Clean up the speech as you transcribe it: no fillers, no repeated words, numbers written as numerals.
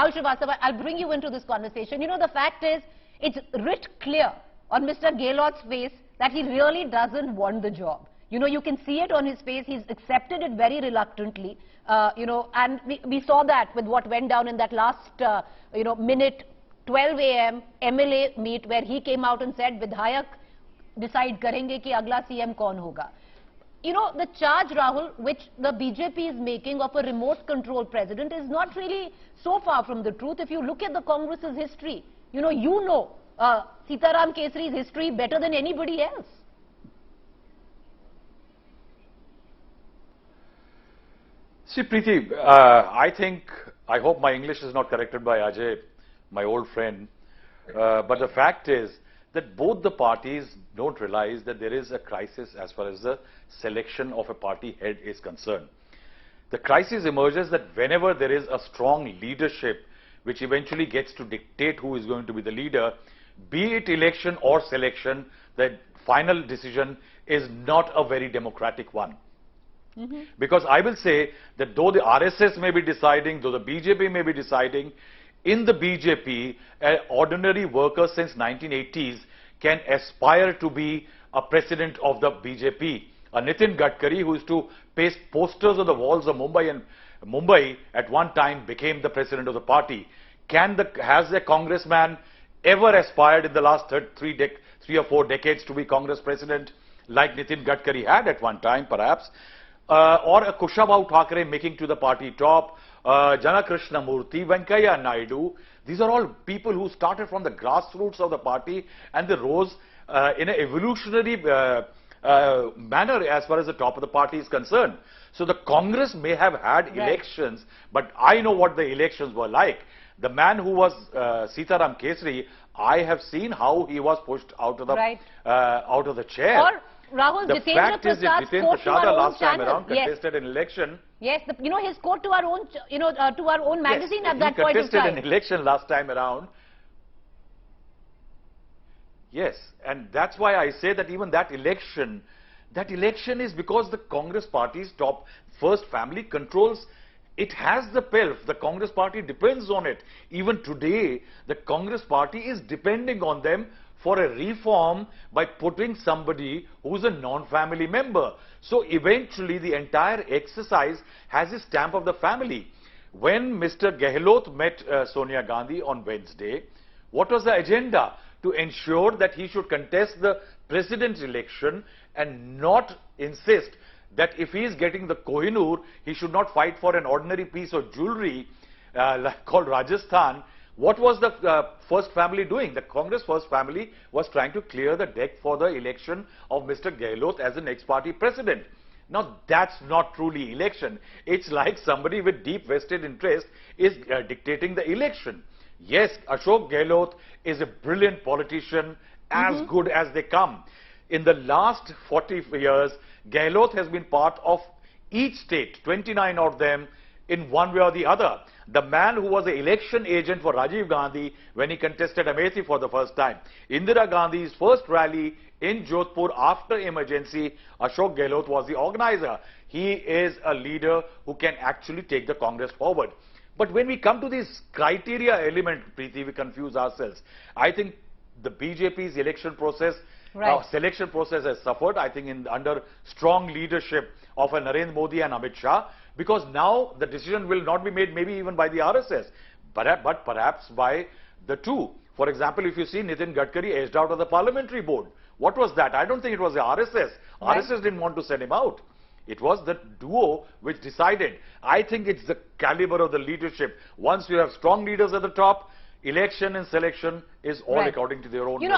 Rahul Srivastava, I'll bring you into this conversation. You know, the fact is, it's writ clear on Mr. Gehlot's face that he really doesn't want the job. You know, you can see it on his face. He's accepted it very reluctantly. You know, and we saw that with what went down in that last, you know, minute, 12 a.m. MLA meet where he came out and said, Vidhayak decide karenge ki agla CM kaun hoga. You know, the charge, Rahul, which the BJP is making of a remote control president is not really so far from the truth. If you look at the Congress's history, you know Sitaram Kesari's history better than anybody else. See, Preeti, I hope my English is not corrected by Ajay, my old friend. But the fact is that both the parties don't realize that there is a crisis as far as the selection of a party head is concerned. The crisis emerges that whenever there is a strong leadership which eventually gets to dictate who is going to be the leader, be it election or selection, the final decision is not a very democratic one. Because I will say that though the RSS may be deciding, though the BJP may be deciding, in the BJP, an ordinary worker since 1980s can aspire to be a president of the BJP. A Nitin Gadkari, who used to paste posters on the walls of Mumbai at one time became the president of the party. Has a congressman ever aspired in the last 3 or 4 decades to be Congress president like Nitin Gadkari had at one time, perhaps? Or a Kushabau Thakre making to the party top, Jana Krishnamurthy, Venkaiah Naidu. These are all people who started from the grassroots of the party and they rose in an evolutionary manner as far as the top of the party is concerned. So the Congress may have had elections, but I know what the elections were like. The man who was Sitaram Kesari, I have seen how he was pushed out of the chair. Or Rahul, the fact is that Jitendra Prasad last time around contested an election. Yes, you know, his quote to our own, to our own magazine at that point of time. He contested an election last time around. Yes, and that's why I say that even that election is because the Congress party's top first family controls. It has the pelf. The Congress party depends on it. Even today, the Congress party is depending on them for a reform by putting somebody who's a non-family member. So eventually the entire exercise has a stamp of the family. When Mr. Gehlot met Sonia Gandhi on Wednesday, what was the agenda? To ensure that he should contest the president's election and not insist that if he is getting the Kohinoor, he should not fight for an ordinary piece of jewelry called Rajasthan. What was the first family doing? The Congress first family was trying to clear the deck for the election of Mr. Gehlot as the next party president. Now, that's not truly election. It's like somebody with deep vested interest is dictating the election. Yes, Ashok Gehlot is a brilliant politician, as good as they come. In the last 40 years, Gehlot has been part of each state, 29 of them, in one way or the other. The man who was the election agent for Rajiv Gandhi when he contested Amethi for the first time. Indira Gandhi's first rally in Jodhpur after emergency, Ashok Gehlot was the organizer. He is a leader who can actually take the Congress forward. But when we come to this criteria element, Preeti, we confuse ourselves. I think the BJP's election process, selection process has suffered, I think, under strong leadership of Narendra Modi and Amit Shah, because now the decision will not be made maybe even by the RSS, but perhaps by the two. For example, if you see Nitin Gadkari edged out of the parliamentary board. What was that? I don't think it was the RSS. RSS didn't want to send him out. It was the duo which decided. I think it's the caliber of the leadership. Once you have strong leaders at the top, election and selection is all according to their own.